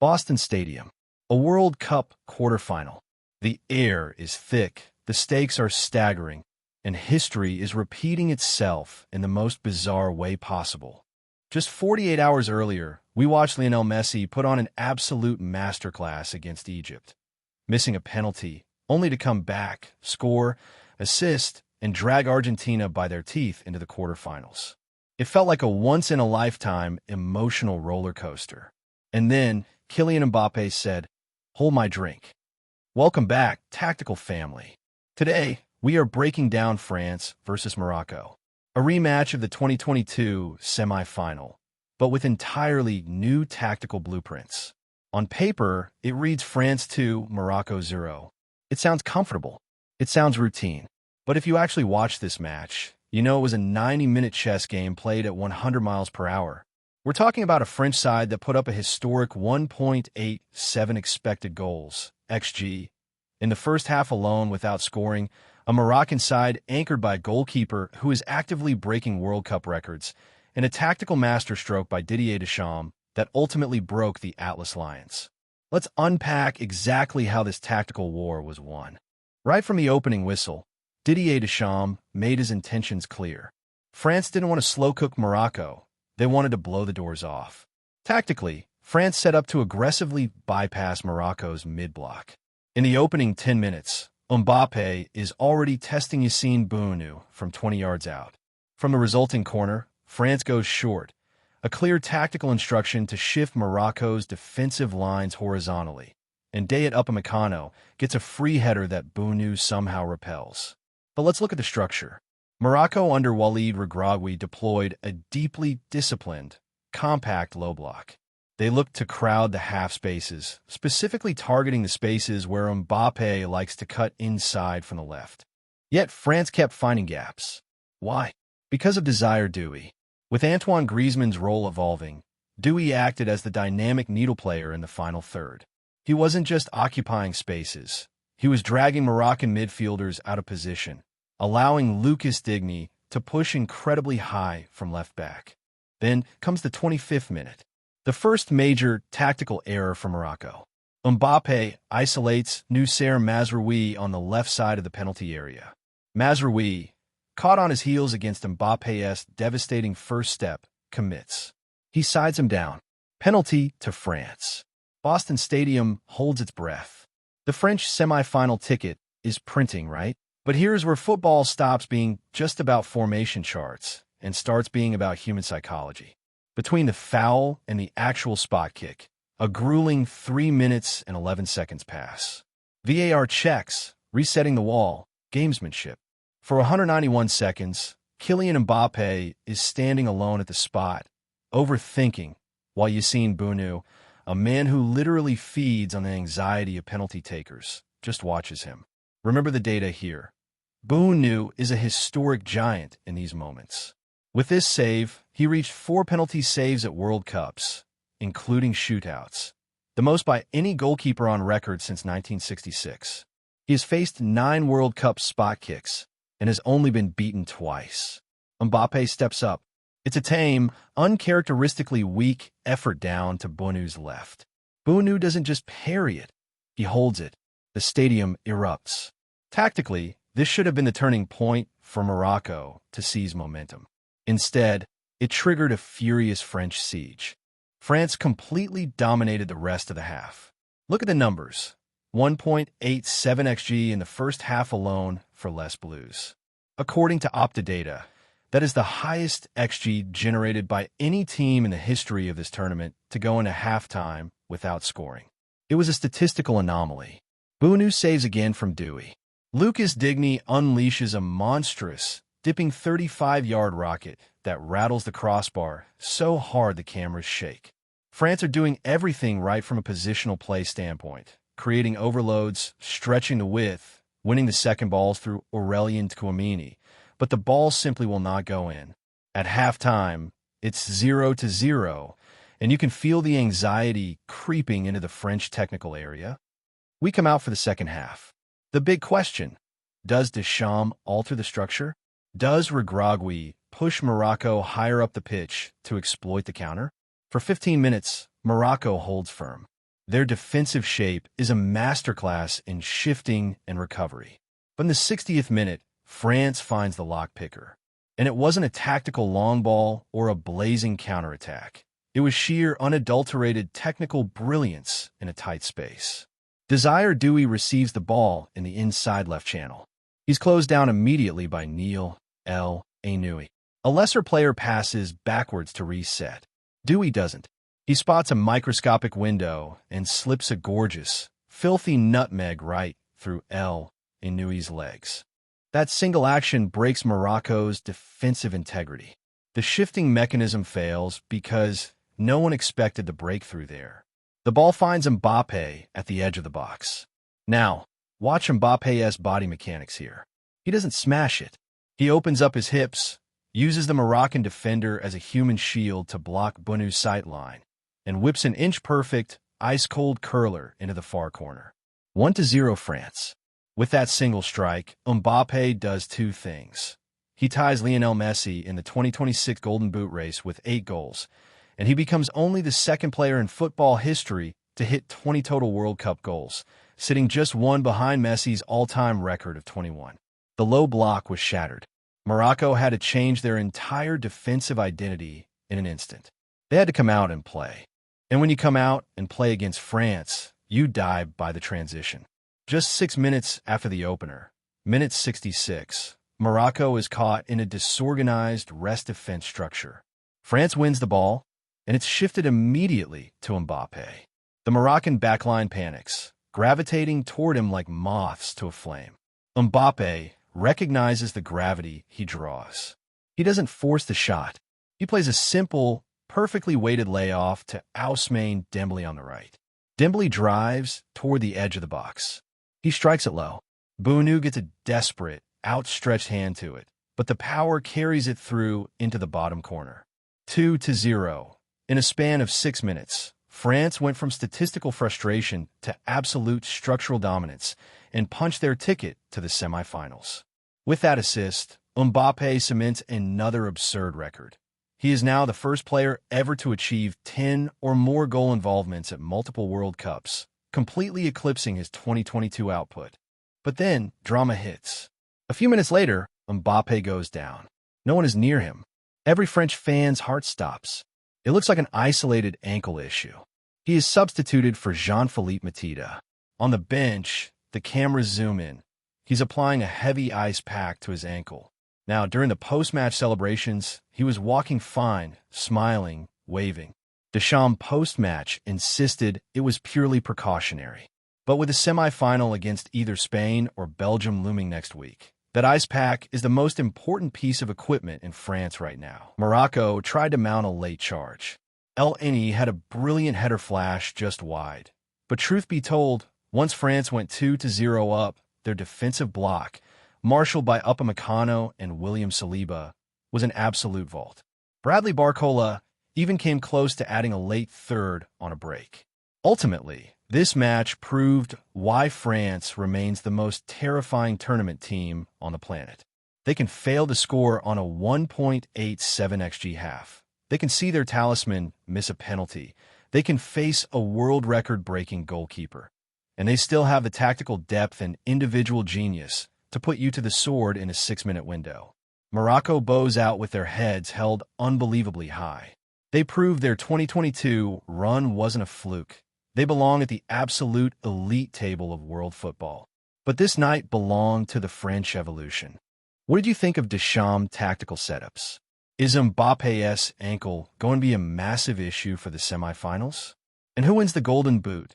Boston Stadium, a World Cup quarterfinal. The air is thick, the stakes are staggering, and history is repeating itself in the most bizarre way possible. Just 48 hours earlier, we watched Lionel Messi put on an absolute masterclass against Egypt, missing a penalty, only to come back, score, assist, and drag Argentina by their teeth into the quarterfinals. It felt like a once-in-a-lifetime emotional roller coaster. And then Kylian Mbappé said, "Hold my drink." Welcome back, tactical family. Today, we are breaking down France versus Morocco, a rematch of the 2022 semi-final, but with entirely new tactical blueprints. On paper, it reads France 2, Morocco 0. It sounds comfortable. It sounds routine. But if you actually watch this match, you know it was a 90-minute chess game played at 100 miles per hour. We're talking about a French side that put up a historic 1.87 expected goals, XG, in the first half alone without scoring, a Moroccan side anchored by a goalkeeper who is actively breaking World Cup records, and a tactical masterstroke by Didier Deschamps that ultimately broke the Atlas Lions. Let's unpack exactly how this tactical war was won. Right from the opening whistle, Didier Deschamps made his intentions clear. France didn't want to slow-cook Morocco. They wanted to blow the doors off. Tactically, France set up to aggressively bypass Morocco's mid-block. In the opening 10 minutes, Mbappé is already testing Yassine Bounou from 20 yards out. From the resulting corner, France goes short, a clear tactical instruction to shift Morocco's defensive lines horizontally. And Dayat Upamecano gets a free header that Bounou somehow repels. But let's look at the structure. Morocco under Walid Regragui deployed a deeply disciplined, compact low block. They looked to crowd the half spaces, specifically targeting the spaces where Mbappé likes to cut inside from the left. Yet France kept finding gaps. Why? Because of Désiré Doué. With Antoine Griezmann's role evolving, Doué acted as the dynamic needle player in the final third. He wasn't just occupying spaces. He was dragging Moroccan midfielders out of position, allowing Lucas Digne to push incredibly high from left back. Then comes the 25th minute. The first major tactical error for Morocco. Mbappé isolates Noussair Mazraoui on the left side of the penalty area. Mazraoui, caught on his heels against Mbappé's devastating first step, commits. He sides him down. Penalty to France. Boston Stadium holds its breath. The French semi-final ticket is printing, right? But here's where football stops being just about formation charts and starts being about human psychology. Between the foul and the actual spot kick, a grueling 3 minutes and 11 seconds pass. VAR checks, resetting the wall, gamesmanship. For 191 seconds, Kylian Mbappé is standing alone at the spot, overthinking, while Yassine Bounou, a man who literally feeds on the anxiety of penalty takers, just watches him. Remember the data here. Bounou is a historic giant in these moments. With this save, he reached 4 penalty saves at World Cups, including shootouts, the most by any goalkeeper on record since 1966. He has faced 9 World Cup spot kicks and has only been beaten twice. Mbappé steps up. It's a tame, uncharacteristically weak effort down to Bounou's left. Bounou doesn't just parry it, he holds it. The stadium erupts. Tactically, this should have been the turning point for Morocco to seize momentum. Instead, it triggered a furious French siege. France completely dominated the rest of the half. Look at the numbers. 1.87 XG in the first half alone for Les Bleus. According to Opta data, that is the highest XG generated by any team in the history of this tournament to go into halftime without scoring. It was a statistical anomaly. Bounou saves again from Doué. Lucas Digne unleashes a monstrous, dipping 35-yard rocket that rattles the crossbar so hard the cameras shake. France are doing everything right from a positional play standpoint, creating overloads, stretching the width, winning the second balls through Aurélien Tchouameni, but the ball simply will not go in. At halftime, it's 0-0, and you can feel the anxiety creeping into the French technical area. We come out for the second half. The big question, does Deschamps alter the structure? Does Regragui push Morocco higher up the pitch to exploit the counter? For 15 minutes, Morocco holds firm. Their defensive shape is a masterclass in shifting and recovery. But in the 60th minute, France finds the lockpicker. And it wasn't a tactical long ball or a blazing counterattack. It was sheer, unadulterated technical brilliance in a tight space. Désiré Doué receives the ball in the inside left channel. He's closed down immediately by Neil El Anoui. A lesser player passes backwards to reset. Doué doesn't. He spots a microscopic window and slips a gorgeous, filthy nutmeg right through El Anoui's legs. That single action breaks Morocco's defensive integrity. The shifting mechanism fails because no one expected the breakthrough there. The ball finds Mbappé at the edge of the box. Now, watch Mbappé's body mechanics here. He doesn't smash it. He opens up his hips, uses the Moroccan defender as a human shield to block Bounou's sight line, and whips an inch-perfect, ice-cold curler into the far corner. 1-0 France. With that single strike, Mbappé does two things. He ties Lionel Messi in the 2026 Golden Boot race with 8 goals, and he becomes only the second player in football history to hit 20 total World Cup goals, sitting just one behind Messi's all-time record of 21. The low block was shattered. Morocco had to change their entire defensive identity in an instant. They had to come out and play. And when you come out and play against France, you die by the transition. Just 6 minutes after the opener, minute 66, Morocco is caught in a disorganized rest-defense structure. France wins the ball, and it's shifted immediately to Mbappé. The Moroccan backline panics, gravitating toward him like moths to a flame. Mbappé recognizes the gravity he draws. He doesn't force the shot. He plays a simple, perfectly weighted layoff to Ousmane Dembélé on the right. Dembélé drives toward the edge of the box. He strikes it low. Bounou gets a desperate, outstretched hand to it, but the power carries it through into the bottom corner. 2-0. In a span of 6 minutes, France went from statistical frustration to absolute structural dominance and punched their ticket to the semifinals. With that assist, Mbappé cements another absurd record. He is now the first player ever to achieve 10 or more goal involvements at multiple World Cups, completely eclipsing his 2022 output. But then, drama hits. A few minutes later, Mbappé goes down. No one is near him. Every French fan's heart stops. It looks like an isolated ankle issue. He is substituted for Jean-Philippe Matida. On the bench, the cameras zoom in. He's applying a heavy ice pack to his ankle. Now, during the post-match celebrations, he was walking fine, smiling, waving. Deschamps post-match insisted it was purely precautionary. But with the semi-final against either Spain or Belgium looming next week, that ice pack is the most important piece of equipment in France right now. Morocco tried to mount a late charge. El Anoui had a brilliant header flash just wide. But truth be told, once France went 2-0 up, their defensive block, marshaled by Upamecano and William Saliba, was an absolute vault. Bradley Barcola even came close to adding a late third on a break. Ultimately, this match proved why France remains the most terrifying tournament team on the planet. They can fail to score on a 1.87 xG half. They can see their talisman miss a penalty. They can face a world record-breaking goalkeeper. And they still have the tactical depth and individual genius to put you to the sword in a 6-minute window. Morocco bows out with their heads held unbelievably high. They proved their 2022 run wasn't a fluke. They belong at the absolute elite table of world football. But this night belonged to the French evolution. What did you think of Deschamps' tactical setups? Is Mbappé's ankle going to be a massive issue for the semifinals? And who wins the Golden Boot?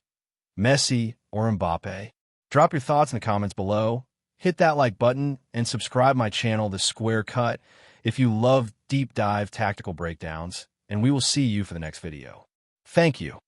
Messi or Mbappé? Drop your thoughts in the comments below. Hit that like button and subscribe my channel, The Square Cut, if you love deep dive tactical breakdowns, and we will see you for the next video. Thank you.